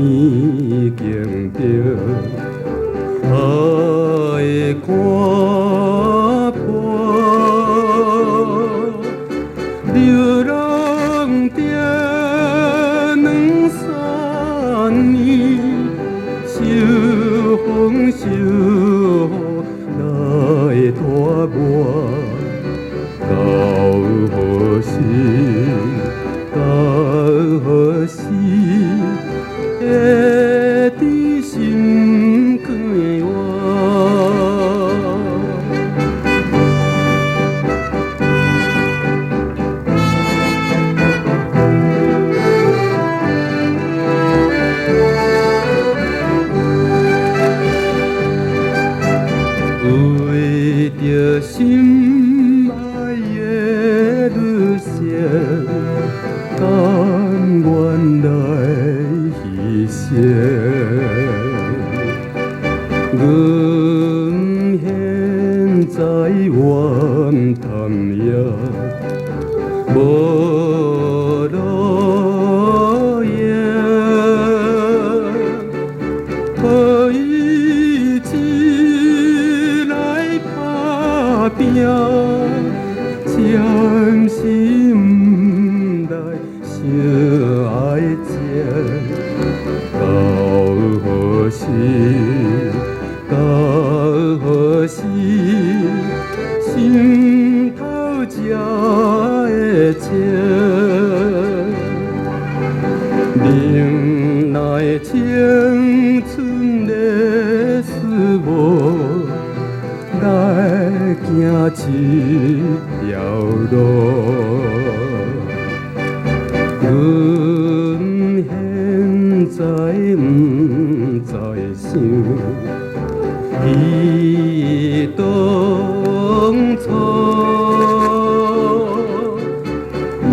已经着，爱看破，流浪着两三年，受风受雨来拖磨，到何时？到何时会知心肝活？为着心爱的女性，甘愿来牺牲。阮现在怨叹也无路用，何以一来打拼，暂时不来相爱情，到何时？到何时？心头才会静？忍耐青春的思慕，来行这条路。阮现在不知想，忆当初，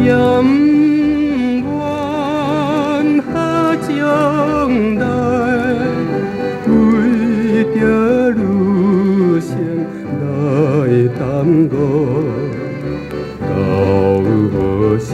也不愿下将来，为着女性来耽误，到何时？